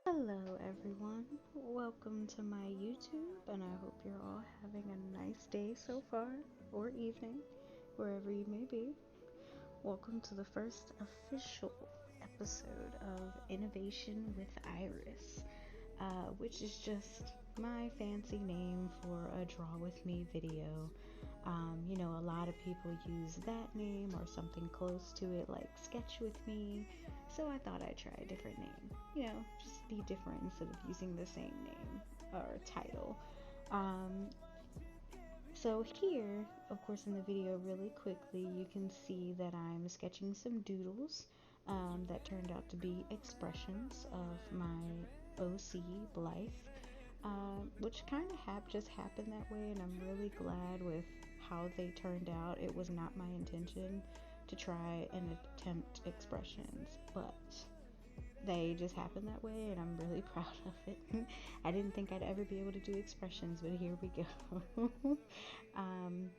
Hello, everyone. Welcome to my YouTube, and I hope you're all having a nice day so far, or evening, wherever you may be. Welcome to the first official episode of Innovation with Iris, which is just my fancy name for a Draw With Me video. A lot of people use that name or something close to it, like Sketch With Me. So I thought I'd try a different name. Just be different instead of using the same name or title. Um, so here, of course, in the video, really quickly, you can see that I'm sketching some doodles that turned out to be expressions of my OC Blythe, which kind of just happened that way, and I'm really glad with how they turned out. It was not my intention to try and attempt expressions, but they just happened that way, and I'm really proud of it. I didn't think I'd ever be able to do expressions, but here we go. um,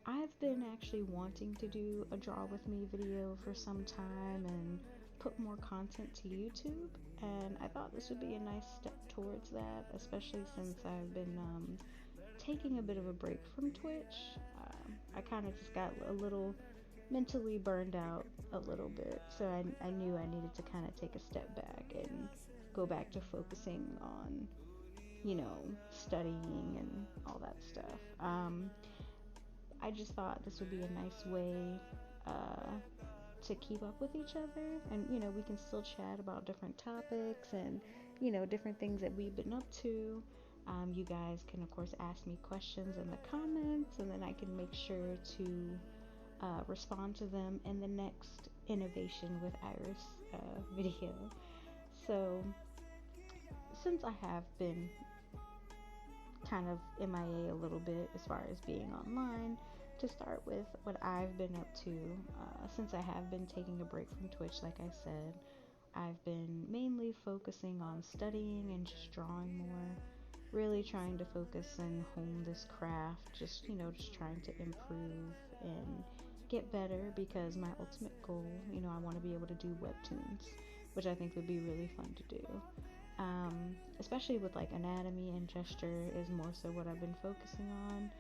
I've been actually wanting to do a Draw With Me video for some time and put more content to YouTube, and I thought this would be a nice step towards that, especially since I've been taking a bit of a break from Twitch. I kind of just got a little mentally burned out a little bit, so I knew I needed to kind of take a step back and go back to focusing on, studying and all that stuff. I just thought this would be a nice way to keep up with each other, and we can still chat about different topics and different things that we've been up to. You guys can of course ask me questions in the comments, and then I can make sure to respond to them in the next Innovation with Iris video. So since I have been kind of MIA a little bit as far as being online, to start with what I've been up to, since I have been taking a break from Twitch, like I said, I've been mainly focusing on studying and just drawing more, really trying to focus and hone this craft, just trying to improve and get better, because my ultimate goal, I want to be able to do webtoons, which I think would be really fun to do. Especially with like anatomy and gesture is more so what I've been focusing on,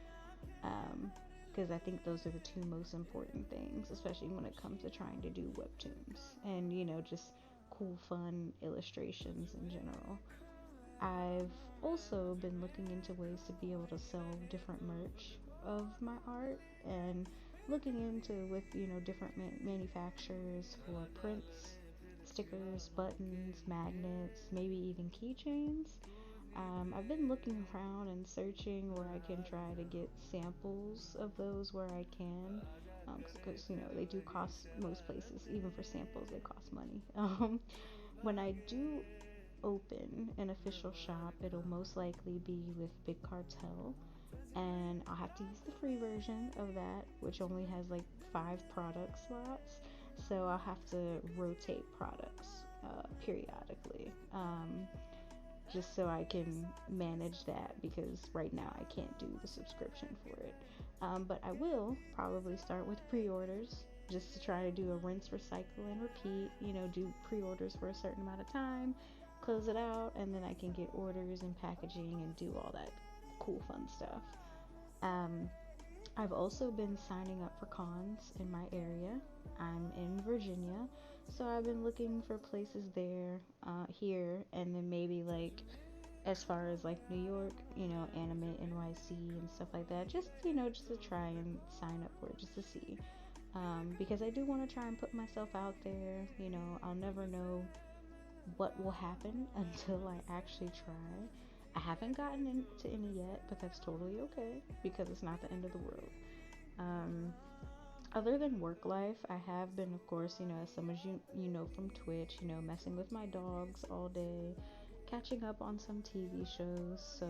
because I think those are the two most important things, especially when it comes to trying to do webtoons and just cool fun illustrations in general. I've also been looking into ways to be able to sell different merch of my art, and looking into with different manufacturers for prints, stickers, buttons, magnets, maybe even keychains. I've been looking around and searching where I can try to get samples of those where I can, because they do cost, most places, even for samples, they cost money. When I do open an official shop, it'll most likely be with Big Cartel, and I'll have to use the free version of that, which only has like 5 product slots. So I'll have to rotate products periodically, just so I can manage that, because right now I can't do the subscription for it. But I will probably start with pre-orders, just to try to do a rinse, recycle, and repeat. Do pre-orders for a certain amount of time, close it out, and then I can get orders and packaging and do all that cool fun stuff. Um, I've also been signing up for cons in my area. I'm in Virginia, so I've been looking for places there, here, and then maybe like as far as like New York, Anime NYC and stuff like that. Just to try and sign up for it, just to see. Because I do want to try and put myself out there. I'll never know what will happen until I actually try. I haven't gotten into any yet, but that's totally okay, because it's not the end of the world. Um, Other than work life, I have been, of course, as some of you know from Twitch, messing with my dogs all day, catching up on some TV shows. So,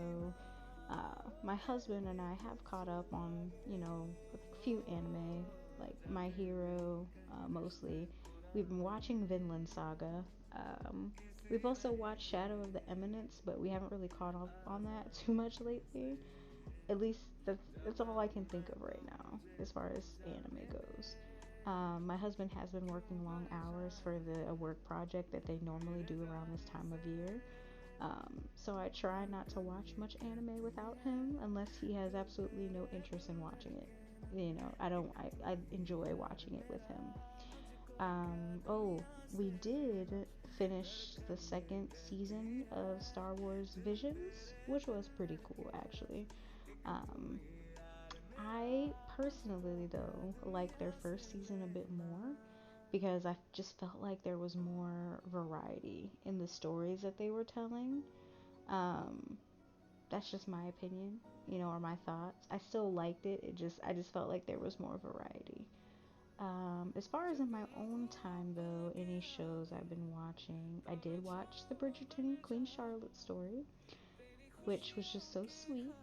my husband and I have caught up on, a few anime, like My Hero, mostly. We've been watching Vinland Saga. Um, we've also watched Shadow of the Eminence, but we haven't really caught up on that too much lately. At least that's all I can think of right now as far as anime goes. My husband has been working long hours for a work project that they normally do around this time of year. So I try not to watch much anime without him unless he has absolutely no interest in watching it. You know, I enjoy watching it with him. Oh, we did finish the second season of Star Wars Visions, which was pretty cool actually. Um, I personally, though, like their first season a bit more because I just felt like there was more variety in the stories that they were telling. Um, that's just my opinion, or my thoughts. I still liked it. I just felt like there was more variety. As far as in my own time, though, any shows I've been watching, I did watch the Bridgerton Queen Charlotte story, which was just so sweet.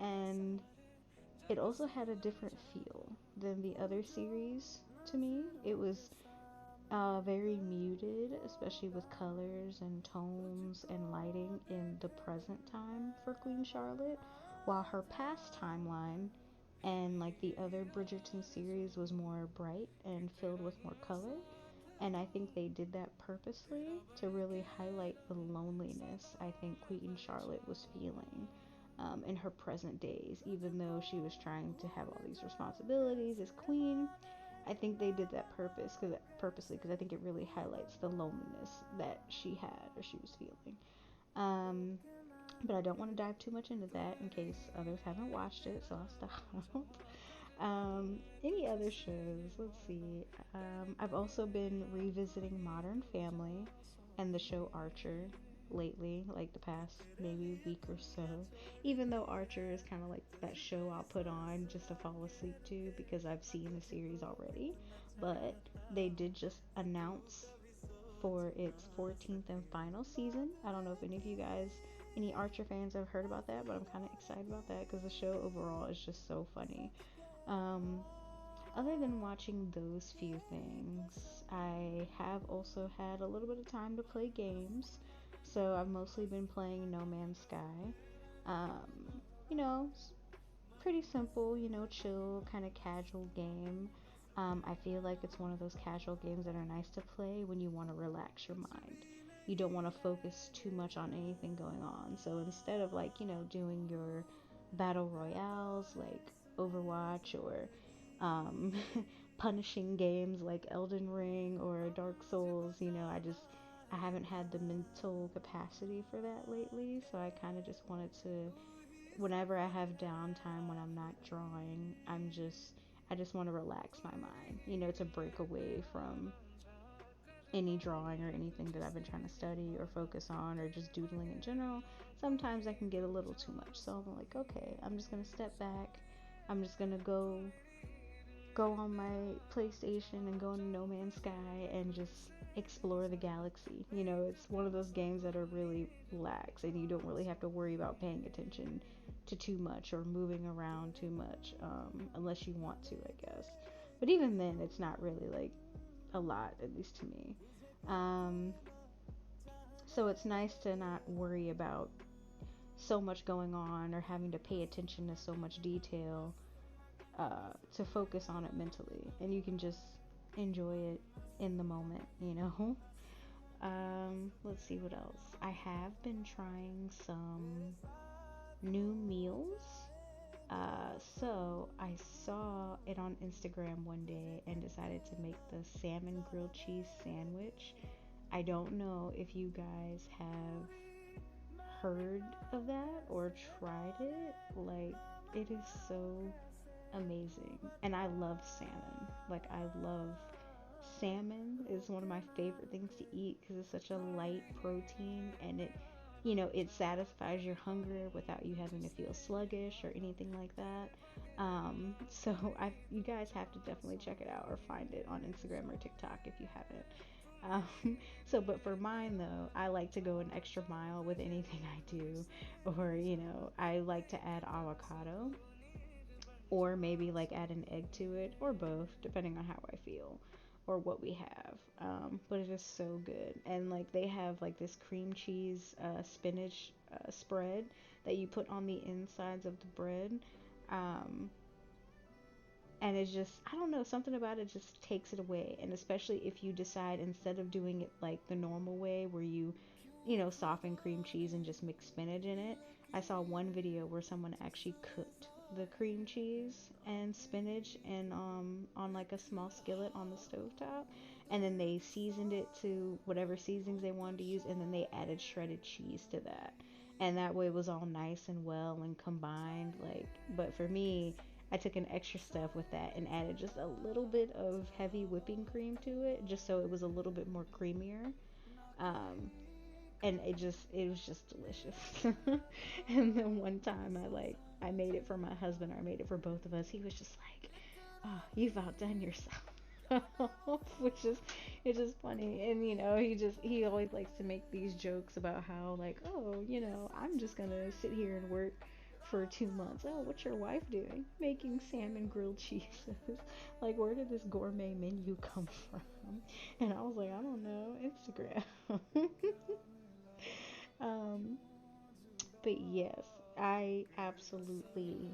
And it also had a different feel than the other series to me. It was very muted, especially with colors and tones and lighting in the present time for Queen Charlotte, while her past timeline and like the other Bridgerton series was more bright and filled with more color. And I think they did that purposely to really highlight the loneliness I think Queen Charlotte was feeling in her present days, even though she was trying to have all these responsibilities as queen. I think they did that purposely because I think it really highlights the loneliness that she had or she was feeling. Um, but I don't want to dive too much into that in case others haven't watched it, so I'll stop. Any other shows? Let's see. I've also been revisiting Modern Family and the show Archer lately, like the past maybe week or so. Even though Archer is kind of like that show I'll put on just to fall asleep to because I've seen the series already. But they did just announce for its 14th and final season. I don't know if any of you guys, any Archer fans, have heard about that, but I'm kind of excited about that because the show overall is just so funny. Um, Other than watching those few things, I have also had a little bit of time to play games. So I've mostly been playing No Man's Sky. Um, pretty simple, chill, kind of casual game. I feel like it's one of those casual games that are nice to play when you want to relax your mind. You don't want to focus too much on anything going on. So instead of like, doing your battle royales like Overwatch or um, punishing games like Elden Ring or Dark Souls, I haven't had the mental capacity for that lately. So I kind of just wanted to, whenever I have downtime when I'm not drawing, I just want to relax my mind, to break away from any drawing or anything that I've been trying to study or focus on or just doodling in general. Sometimes I can get a little too much. So I'm like, okay, I'm just going to step back. I'm just going to go on my PlayStation and go into No Man's Sky and just explore the galaxy. It's one of those games that are really lax and you don't really have to worry about paying attention to too much or moving around too much, unless you want to, I guess. But even then, it's not really like a lot, at least to me. Um, so it's nice to not worry about so much going on or having to pay attention to so much detail, to focus on it mentally, and you can just enjoy it in the moment. Let's see what else. I have been trying some new meals. So I saw it on Instagram one day and decided to make the salmon grilled cheese sandwich. I don't know if you guys have heard of that or tried it. Like, it is so amazing. And I love salmon. Like, I love salmon is one of my favorite things to eat because it's such a light protein and it satisfies your hunger without you having to feel sluggish or anything like that. So you guys have to definitely check it out or find it on Instagram or TikTok if you haven't. But for mine though, I like to go an extra mile with anything I do, or I like to add avocado, or maybe like add an egg to it, or both, depending on how I feel or what we have. But it is so good, and like they have like this cream cheese spinach spread that you put on the insides of the bread. Um, And it's just, I don't know, something about it just takes it away. And especially if you decide, instead of doing it like the normal way where you soften cream cheese and just mix spinach in it. I saw one video where someone actually cooked the cream cheese and spinach and on like a small skillet on the stovetop, and then they seasoned it to whatever seasonings they wanted to use, and then they added shredded cheese to that, and that way it was all nice and well and combined. Like, but for me, I took an extra step with that and added just a little bit of heavy whipping cream to it, just so it was a little bit more creamier. um, and it was just delicious. And then one time I made it for my husband, or I made it for both of us. He was just like, "Oh, you've outdone yourself." Which is, it's just funny. And he always likes to make these jokes about how, like, "Oh, I'm just gonna sit here and work for 2 months. Oh, what's your wife doing? Making salmon grilled cheeses." Like, where did this gourmet menu come from? And I was like, I don't know, Instagram. um, but yes, I absolutely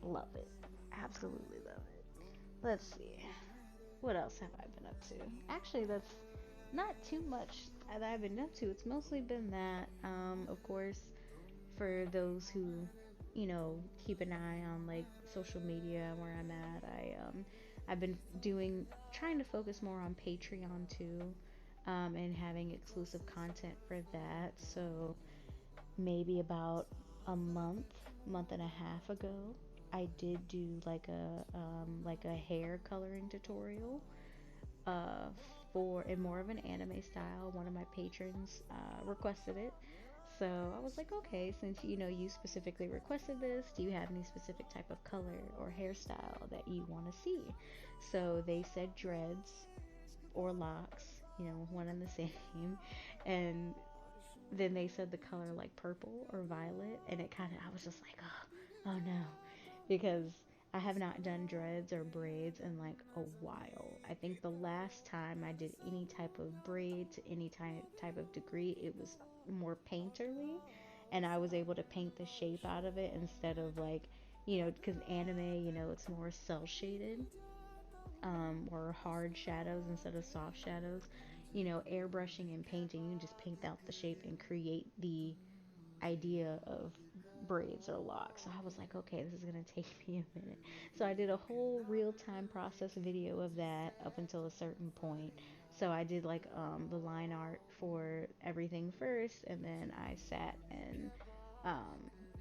love it. Absolutely love it. Let's see. What else have I been up to? Actually, that's not too much that I've been up to. It's mostly been that. Of course, for those who, keep an eye on like social media where I'm at, I've been trying to focus more on Patreon too, and having exclusive content for that. So maybe about a month and a half ago, I did do like a hair coloring tutorial, uh, for in more of an anime style. One of my patrons requested it. So I was like, okay, since you specifically requested this, do you have any specific type of color or hairstyle that you want to see? So they said dreads or locks, one and the same. And then they said the color like purple or violet, and I was just like, oh no, because I have not done dreads or braids in like a while. I think the last time I did any type of braid to any type of degree, it was more painterly, and I was able to paint the shape out of it instead of like, because anime, it's more cel shaded, or hard shadows instead of soft shadows. Airbrushing and painting, you can just paint out the shape and create the idea of braids or locks. So I was like, okay, this is gonna take me a minute. So I did a whole real time process video of that up until a certain point. So I did like the line art for everything first, and then I sat and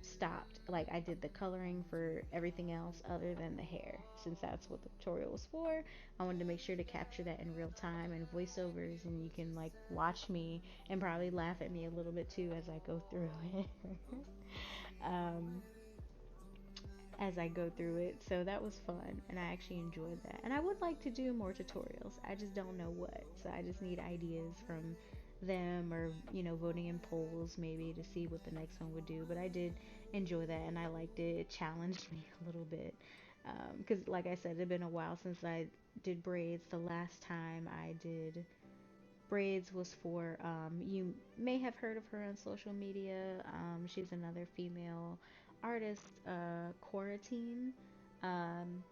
stopped. Like, I did the coloring for everything else other than the hair, since that's what the tutorial was for. I wanted to make sure to capture that in real time and voiceovers, and you can like watch me and probably laugh at me a little bit too as I go through it. um, as I go through it. So that was fun, and I actually enjoyed that. And I would like to do more tutorials. I just don't know what. So I just need ideas from them, or voting in polls maybe to see what the next one would do. But I did enjoy that, and I liked it. It challenged me a little bit, because like I said, it had been a while since I did braids. The last time I did braids was for, you may have heard of her on social media. She's another female artist, Quarantine, um,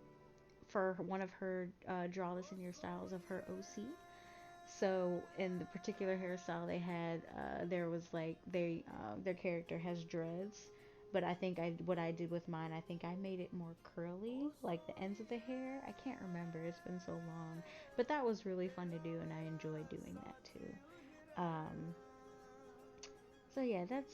for one of her Draw This in Your Styles of her OC. So in the particular hairstyle they had, there was like their character has dreads, but I think what I did with mine, I think I made it more curly, like the ends of the hair. I can't remember. It's been so long, but that was really fun to do, and I enjoyed doing that too. Um, so yeah, that's,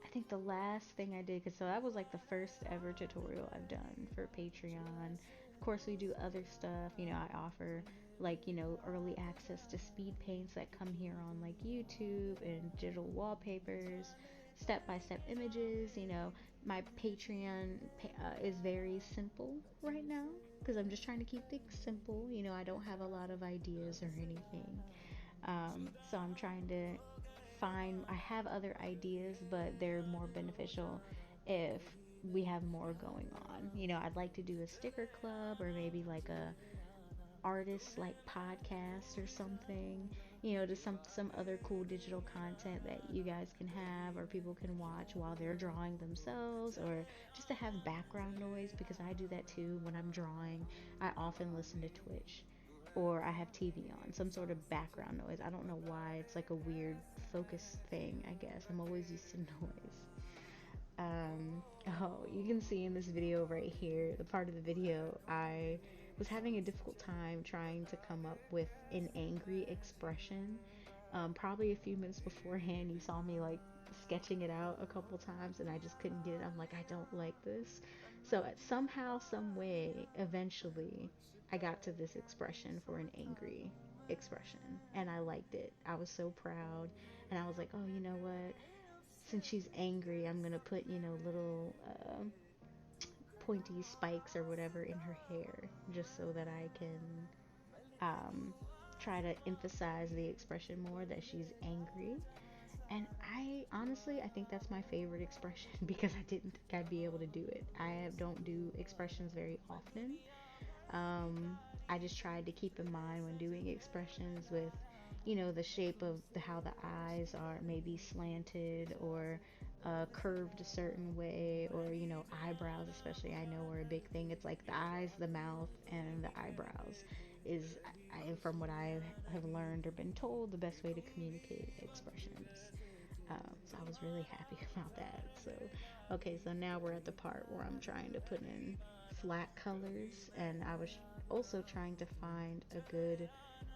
I think, the last thing I did. Cause so that was like the first ever tutorial I've done for Patreon. Of course, we do other stuff. I offer like early access to speed paints that come here on like YouTube, and digital wallpapers, step by step images. My Patreon is very simple right now because I'm just trying to keep things simple. I don't have a lot of ideas or anything. So I'm trying to I have other ideas, but they're more beneficial if we have more going on. I'd like to do a sticker club, or maybe like a artist like podcast or something. just some other cool digital content that you guys can have or people can watch while they're drawing themselves, or just to have background noise, because I do that too when I'm drawing. I often listen to Twitch, or I have TV on, some sort of background noise. I don't know why. It's like a weird focus thing, I guess. I'm always used to noise. Oh, you can see in this video right here, the part of the video, I was having a difficult time trying to come up with an angry expression. Probably a few minutes beforehand, you saw me like sketching it out a couple times, and I just couldn't get it. I'm like, I don't like this. So somehow, some way, eventually, I got to this expression for an angry expression, and I liked it. I was so proud, and I was like, oh, you know what? Since she's angry, I'm gonna put, little pointy spikes or whatever in her hair, just so that I can um, try to emphasize the expression more that she's angry. And I honestly, I think that's my favorite expression because I didn't think I'd be able to do it. I don't do expressions very often. I just tried to keep in mind when doing expressions with, the shape of how the eyes are maybe slanted or curved a certain way, or, eyebrows, especially, I know are a big thing. It's like the eyes, the mouth, and the eyebrows is, from what I have learned or been told, the best way to communicate expressions. So I was really happy about that. So, okay, so now we're at the part where I'm trying to put in flat colors, and I was also trying to find a good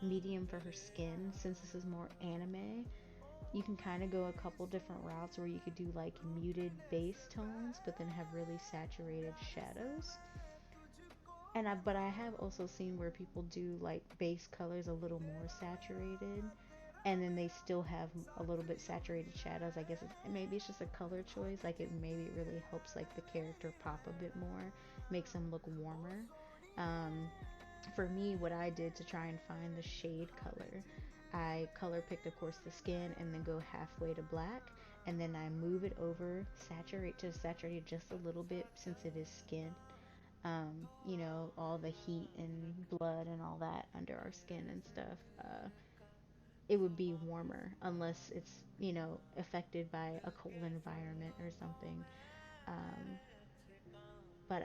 medium for her skin. Since this is more anime, you can kind of go a couple different routes where you could do like muted base tones but then have really saturated shadows. But I have also seen where people do like base colors a little more saturated, and then they still have a little bit saturated shadows. I guess maybe it's just a color choice. Like maybe it really helps like the character pop a bit more, makes them look warmer. Um, for me, what I did to try and find the shade color, I color picked, of course, the skin, and then go halfway to black, and then I move it over, saturate just a little bit since it is skin. All the heat and blood and all that under our skin and stuff. It would be warmer unless it's, affected by a cold environment or something. Um, but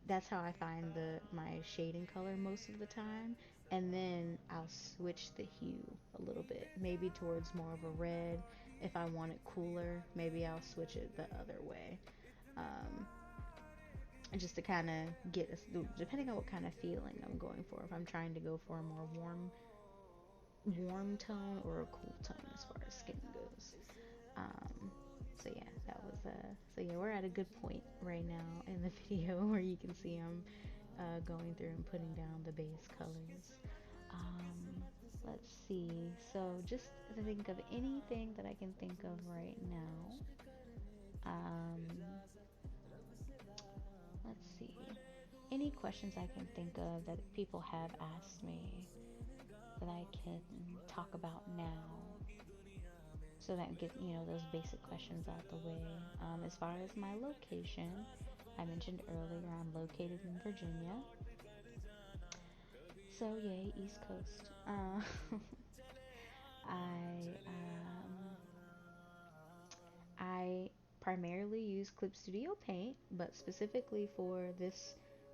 that's how I find my shading color most of the time. And then I'll switch the hue a little bit, maybe towards more of a red. If I want it cooler, maybe I'll switch it the other way. Um, just to kind of depending on what kind of feeling I'm going for. If I'm trying to go for a more warm tone or a cool tone as far as skin goes. Um, so yeah, so yeah, we're at a good point right now in the video where you can see I'm going through and putting down the base colors. Let's see. So just to think of anything that I can think of right now. Let's see. Any questions I can think of that people have asked me that I can talk about now, so that get those basic questions out the way. As far as my location, I mentioned earlier I'm located in Virginia. So yay, East Coast. I I primarily use Clip Studio Paint, but specifically for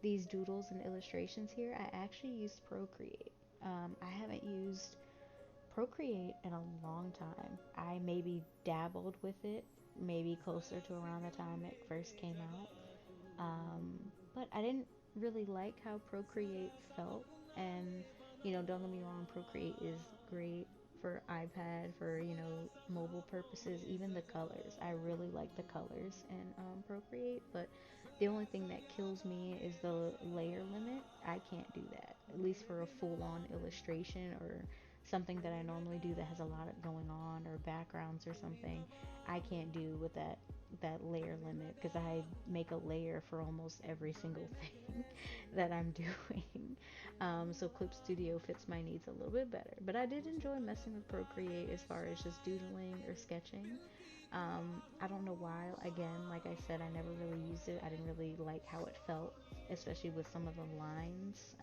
these doodles and illustrations here, I actually used Procreate. I haven't used Procreate in a long time. I maybe dabbled with it, maybe closer to around the time it first came out. But I didn't really like how Procreate felt. And, don't get me wrong, Procreate is great for iPad, for, mobile purposes, even the colors. I really like the colors in Procreate, but the only thing that kills me is the layer limit. I can't do that, at least for a full-on illustration or something that I normally do that has a lot of going on, or backgrounds or something. I can't do with that layer limit, because I make a layer for almost every single thing that I'm doing. So Clip Studio fits my needs a little bit better. But I did enjoy messing with Procreate as far as just doodling or sketching. I don't know why. Again, like I said, I never really used it. I didn't really like how it felt, especially with some of the lines.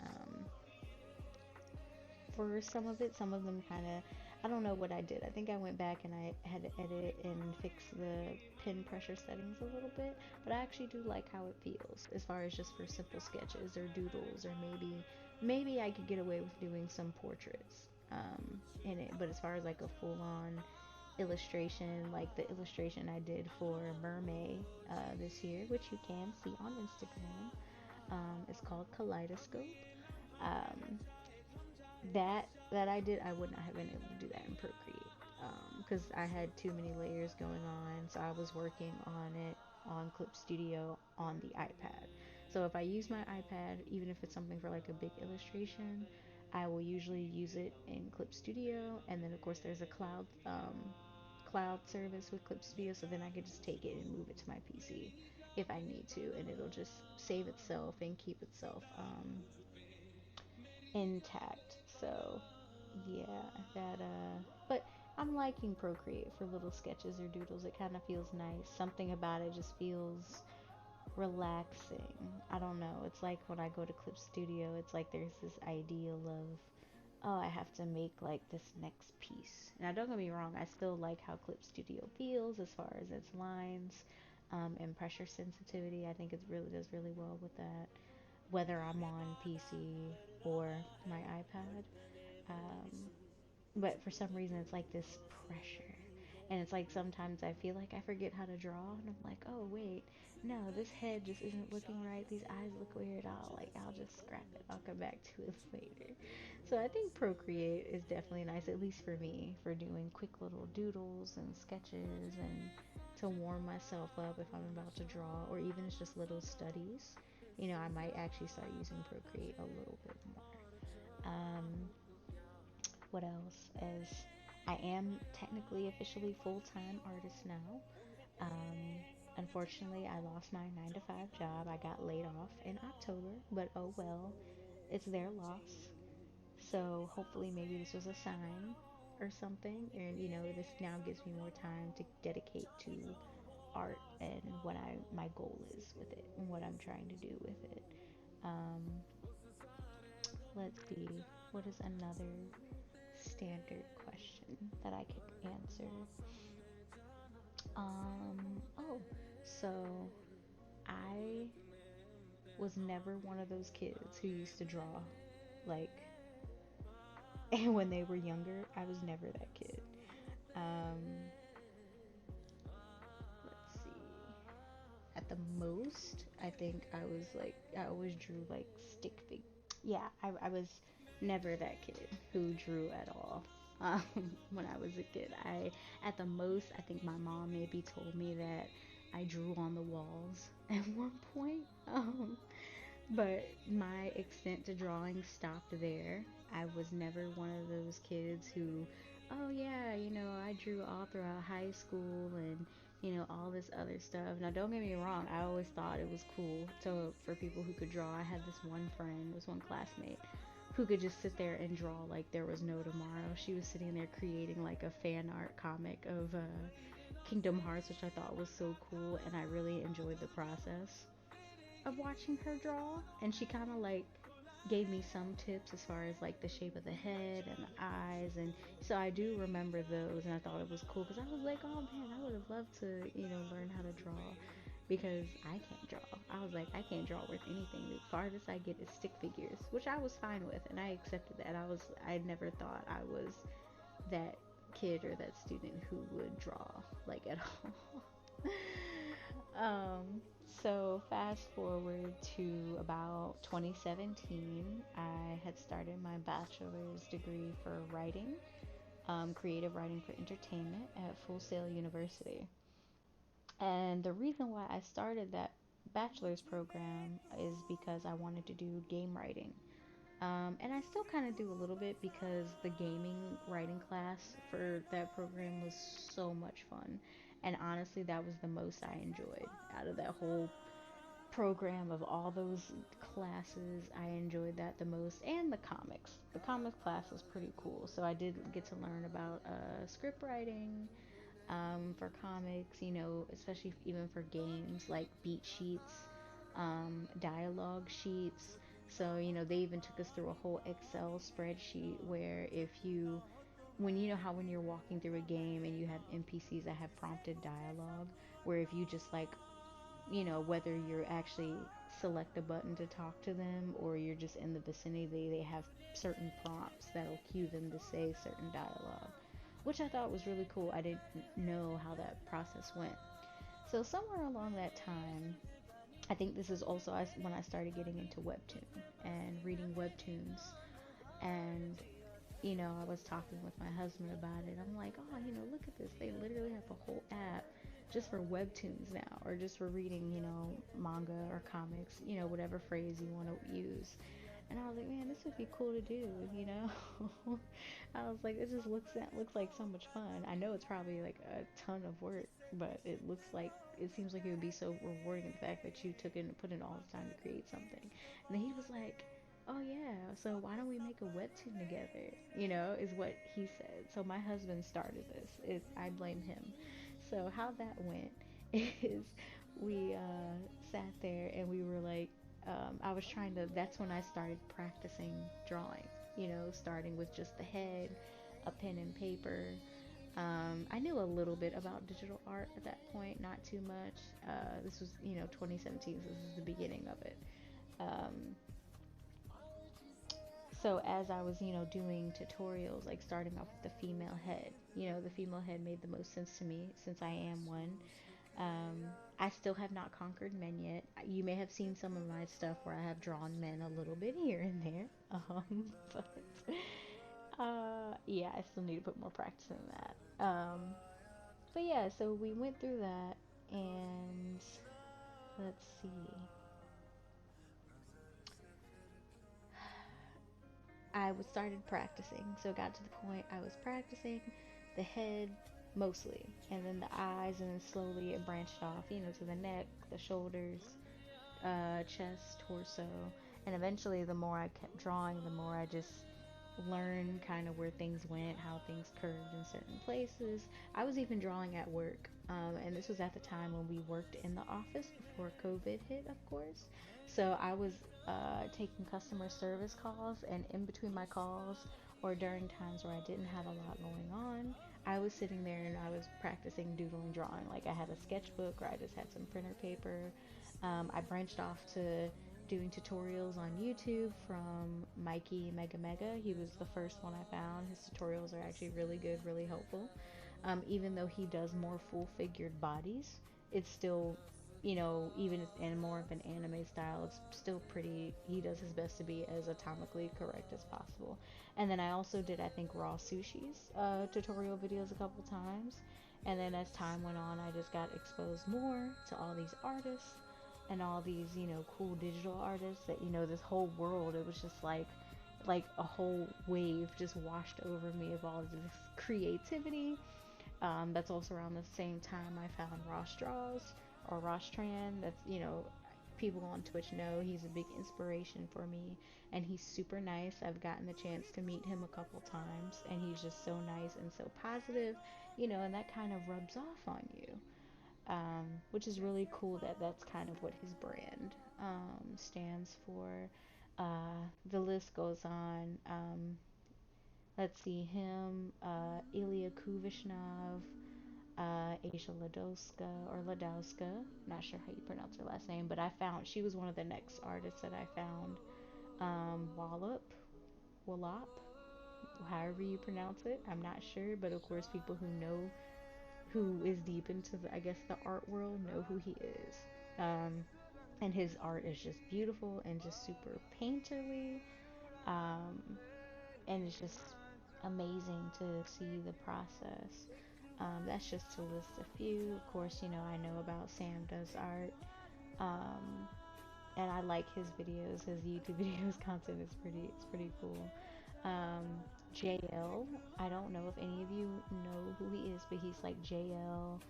for some of it. Some of them kind of, I don't know what I did. I think I went back and I had to edit and fix the pen pressure settings a little bit, but I actually do like how it feels as far as just for simple sketches or doodles, or maybe I could get away with doing some portraits in it. But as far as like a full on illustration, like the illustration I did for Mermaid this year, which you can see on Instagram. It's called Kaleidoscope. Um, that I did, I would not have been able to do that in Procreate because I had too many layers going on. So I was working on it on Clip Studio on the iPad. So if I use my iPad, even if it's something for like a big illustration, I will usually use it in Clip Studio, and then of course there's a cloud service with Clip Studio, so then I could just take it and move it to my PC if I need to, and it'll just save itself and keep itself intact. So yeah, but I'm liking Procreate for little sketches or doodles. It kind of feels nice. Something about it just feels relaxing. I don't know. It's like when I go to Clip Studio, it's like there's this ideal of, oh, I have to make like this next piece. Now, don't get me wrong, I still like how Clip Studio feels as far as its lines and pressure sensitivity. I think it really does really well with that, whether I'm on PC or my iPad. Um, but for some reason, it's like this pressure. And it's like sometimes I feel like I forget how to draw, and I'm like, oh wait, no, this head just isn't looking right. These eyes look weird. I'll just scrap it. I'll come back to it later. So I think Procreate is definitely nice, at least for me, for doing quick little doodles and sketches and to warm myself up if I'm about to draw, or even it's just little studies. I might actually start using Procreate a little bit more. What else? As I am technically officially full-time artist now. Um, Unfortunately, I lost my 9 to 5 job. I got laid off in October, but oh well, it's their loss. So hopefully, maybe this was a sign or something, and this now gives me more time to dedicate to art and what I my goal is with it and what I'm trying to do with it. Um, let's see, what is another standard question that I could answer? Oh, so I was never one of those kids who used to draw. Like, and when they were younger, I was never that kid. Um, let's see. At the most, I think I was like, I always drew like stick figures. Yeah, I was never that kid who drew at all. Um, when I was a kid, at the most, I think my mom maybe told me that I drew on the walls at one point. But my extent to drawing stopped there. I was never one of those kids who, oh yeah, I drew all throughout high school and all this other stuff. Now don't get me wrong, I always thought it was cool to for people who could draw. I had this one friend, this one classmate who could just sit there and draw like there was no tomorrow. She was sitting there creating like a fan art comic of Kingdom Hearts, which I thought was so cool, and I really enjoyed the process of watching her draw. And she kind of like gave me some tips as far as like the shape of the head and the eyes, and so I do remember those, and I thought it was cool because I was like, oh man, I would have loved to learn how to draw, because I can't draw. I was like, I can't draw worth anything. The farthest I get is stick figures, which I was fine with, and I accepted that. I never thought I was that kid or that student who would draw like at all. Um, so fast forward to about 2017, I had started my bachelor's degree for writing, creative writing for entertainment at Full Sail University. And the reason why I started that bachelor's program is because I wanted to do game writing. And I still kind of do a little bit because the gaming writing class for that program was so much fun. And honestly, that was the most I enjoyed out of that whole program of all those classes. I enjoyed that the most. And the comics. The comics class was pretty cool. So I did get to learn about script writing for comics, especially even for games like beat sheets, dialogue sheets, So, they even took us through a whole Excel spreadsheet where when how when you're walking through a game and you have NPCs that have prompted dialogue, where if you just like, whether you're actually select a button to talk to them or you're just in the vicinity, they have certain prompts that'll cue them to say certain dialogue, which I thought was really cool. I didn't know how that process went. So somewhere along that time, I think this is also when I started getting into webtoon and reading webtoons. And I was talking with my husband about it. I'm like, oh, look at this. They literally have a whole app just for webtoons now, or just for reading, manga or comics, whatever phrase you want to use. And I was like, man, this would be cool to do. I was like, it looks like so much fun. I know it's probably like a ton of work, but it seems like it would be so rewarding, the fact that you took in and put in all this time to create something. And then he was like, oh yeah, so why don't we make a webtoon together? Is what he said. So my husband started this. I blame him. So how that went is we sat there and we were like, I was trying to, that's when I started practicing drawing, starting with just the head, a pen and paper. I knew a little bit about digital art at that point, not too much. This was, 2017, so this is the beginning of it. Um, so as I was, doing tutorials, like starting off with the female head, the female head made the most sense to me since I am one. Um, I still have not conquered men yet. You may have seen some of my stuff where I have drawn men a little bit here and there. But yeah, I still need to put more practice in that. But yeah, so we went through that, and let's see. I was started practicing, so it got to the point I was practicing the head mostly, and then the eyes, and then slowly it branched off, to the neck, the shoulders, chest, torso, and eventually the more I kept drawing, the more I just learned kind of where things went, how things curved in certain places. I was even drawing at work, and this was at the time when we worked in the office before COVID hit, of course. So I was taking customer service calls, and in between my calls, or during times where I didn't have a lot going on, I was sitting there and I was practicing doodling, drawing. Like I had a sketchbook, or I just had some printer paper. I branched off to doing tutorials on YouTube from Mikey Mega Mega. He was the first one I found. His tutorials are actually really good, really helpful. Even though he does more full-figured bodies, it's still, even in more of an anime style, it's still pretty. He does his best to be as atomically correct as possible. And then I also did, I think, raw sushi's tutorial videos a couple times. And then as time went on, I just got exposed more to all these artists and all these, cool digital artists that, this whole world, it was just like a whole wave just washed over me of all this creativity. That's also around the same time I found Ross Draws, or Ross Tran. That's, people on Twitch know he's a big inspiration for me, and he's super nice. I've gotten the chance to meet him a couple times, and he's just so nice and so positive, and that kind of rubs off on you. Which is really cool that that's kind of what his brand stands for. The list goes on. Let's see him, Ilya Kuvishnov, Asia Ladowska or Ladowska. Not sure how you pronounce her last name, but I found she was one of the next artists that I found. Wallop, however you pronounce it. I'm not sure, but of course, people who is deep into I guess the art world know who he is. And his art is just beautiful and just super painterly. Um, and it's just amazing to see the process. That's just to list a few. Of course, I know about Sam Does Art. Um, and I like his videos. His YouTube videos content is pretty cool. Um, JL, I don't know if any of you know who he is, but he's like JL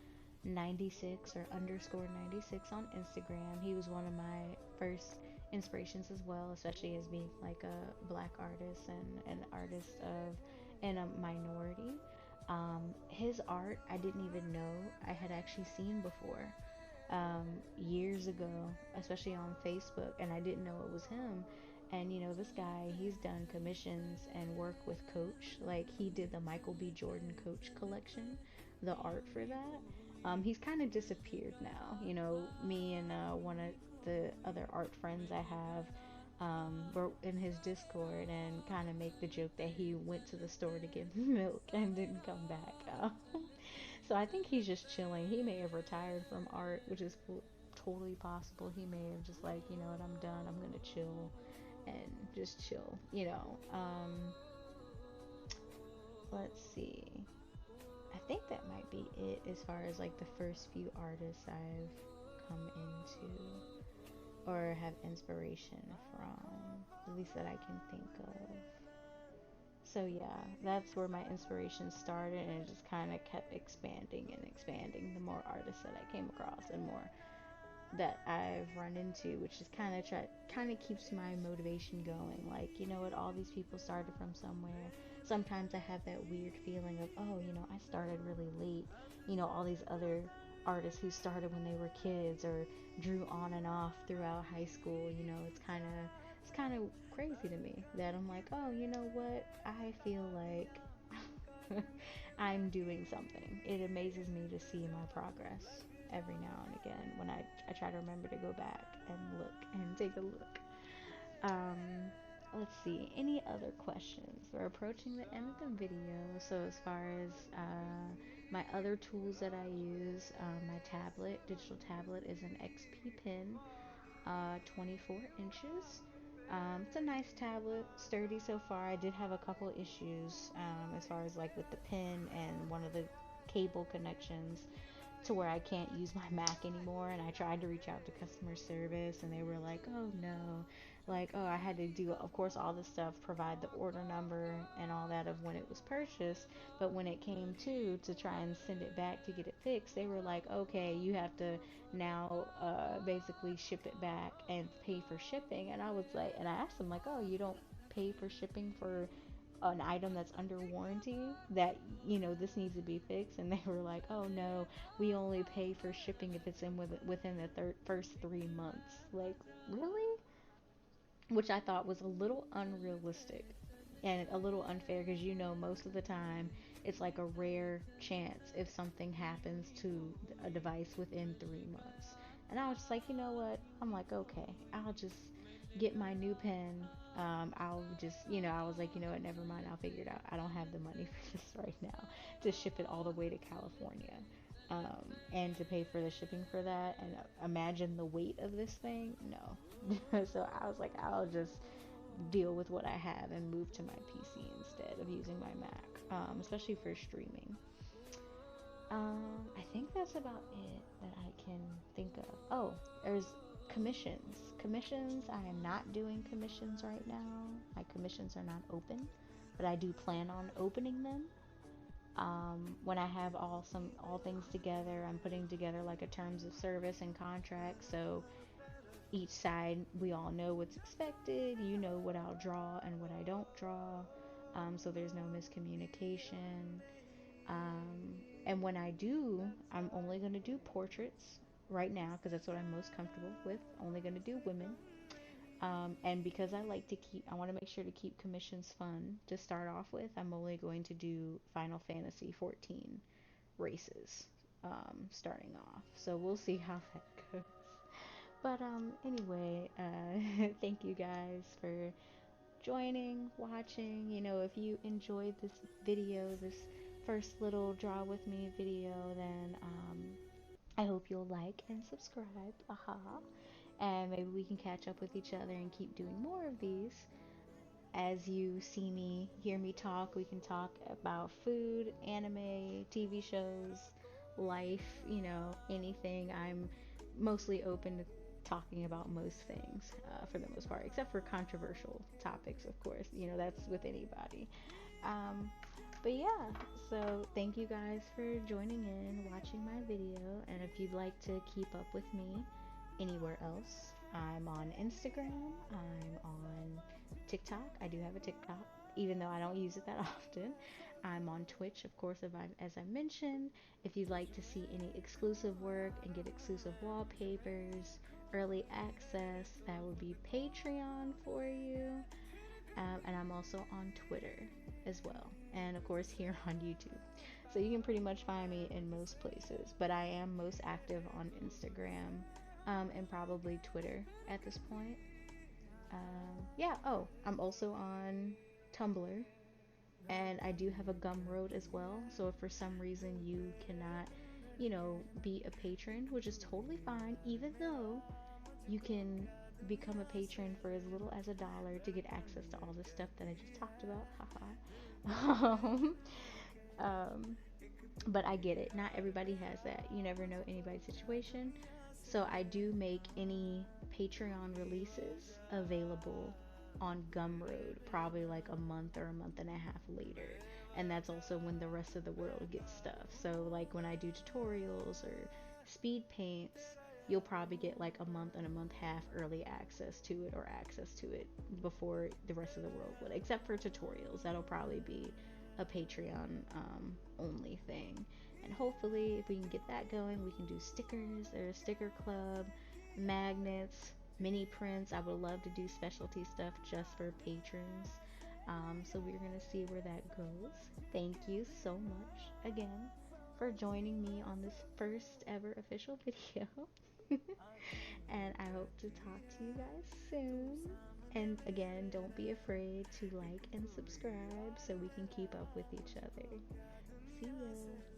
96 or underscore 96 on Instagram. He was one of my first inspirations as well, especially as being like a black artist and an artist of in a minority. His art I didn't even know I had actually seen before, years ago, especially on Facebook, and I didn't know it was him. And this guy, he's done commissions and work with Coach. Like, he did the Michael B. Jordan Coach collection, the art for that. He's kind of disappeared now. Me and one of the other art friends I have, were in his Discord and kind of make the joke that he went to the store to get milk and didn't come back. So I think he's just chilling. He may have retired from art, which is totally possible. He may have just like, you know what, I'm done. I'm gonna chill and just chill. Let's see. I think that might be it as far as like the first few artists I've come into or have inspiration from, at least that I can think of. So yeah, that's where my inspiration started, and it just kind of kept expanding and expanding the more artists that I came across and more that I've run into, which is kind of keeps my motivation going. Like, you know what, all these people started from somewhere. Sometimes I have that weird feeling of, oh, I started really late. All these other artists who started when they were kids or drew on and off throughout high school. It's kind of crazy to me that I'm like, oh, you know what? I feel like I'm doing something. It amazes me to see my progress every now and again when I try to remember to go back and look and take a look. Um, let's see. Any other questions? We're approaching the end of the video. So as far as my other tools that I use, my digital tablet, is an XP Pen, 24 inches. It's a nice tablet, sturdy so far. I did have a couple issues as far as like with the pen and one of the cable connections to where I can't use my Mac anymore. And I tried to reach out to customer service, and they were like, oh no. Like, oh, I had to do, of course, all this stuff, provide the order number and all that of when it was purchased. But when it came to try and send it back to get it fixed, they were like, okay, you have to now basically ship it back and pay for shipping. And I was like, and I asked them, like, oh, you don't pay for shipping for an item that's under warranty, that this needs to be fixed? And they were like, oh no, we only pay for shipping if it's within the first 3 months. Like, really? Which I thought was a little unrealistic and a little unfair, because most of the time it's like a rare chance if something happens to a device within 3 months. And I was just like, you know what, I'm like, okay, I'll just get my new pen. I'll just, I was like, you know what, never mind, I'll figure it out. I don't have the money for this right now to ship it all the way to California, and to pay for the shipping for that. And imagine the weight of this thing. No. So I was like, I'll just deal with what I have and move to my PC instead of using my Mac, especially for streaming. I think that's about it that I can think of. Oh, there's commissions. Commissions, I am not doing commissions right now. My commissions are not open, but I do plan on opening them. When I have all things together, I'm putting together like a terms of service and contract, so each side, we all know what's expected. You know what I'll draw and what I don't draw, so there's no miscommunication. And when I do, I'm only going to do portraits right now because that's what I'm most comfortable with. Only going to do women. And because I want to make sure to keep commissions fun to start off with, I'm only going to do Final Fantasy 14 races, starting off. So we'll see how that goes. But anyway, thank you guys for joining, watching. If you enjoyed this video, this first little draw with me video, then I hope you'll like and subscribe. Aha. And maybe we can catch up with each other and keep doing more of these. As you see me, hear me talk, we can talk about food, anime, TV shows, life, anything. I'm mostly open to talking about most things, for the most part, except for controversial topics, of course. That's with anybody. Um, but yeah, so thank you guys for joining in, watching my video, and if you'd like to keep up with me anywhere else, I'm on Instagram, I'm on TikTok. I do have a TikTok, even though I don't use it that often. I'm on Twitch, of course, as I mentioned. If you'd like to see any exclusive work and get exclusive wallpapers, early access, that would be Patreon for you. And I'm also on Twitter as well. And of course, here on YouTube. So you can pretty much find me in most places. But I am most active on Instagram, and probably Twitter at this point. Yeah, oh, I'm also on Tumblr. And I do have a Gumroad as well. So if for some reason you cannot, be a patron, which is totally fine, even though you can become a patron for as little as $1 to get access to all the stuff that I just talked about. Haha. um, but I get it. Not everybody has that. You never know anybody's situation. So I do make any Patreon releases available on Gumroad probably like a month or a month and a half later. And that's also when the rest of the world gets stuff. So like when I do tutorials or speed paints, you'll probably get like a month and a month half early access to it, or access to it before the rest of the world would. Except for tutorials, that'll probably be a Patreon only thing. And hopefully, if we can get that going, we can do stickers or a sticker club, magnets, mini prints. I would love to do specialty stuff just for patrons. So we're gonna see where that goes. Thank you so much again for joining me on this first ever official video. And I hope to talk to you guys soon. And again, don't be afraid to like and subscribe so we can keep up with each other. See ya.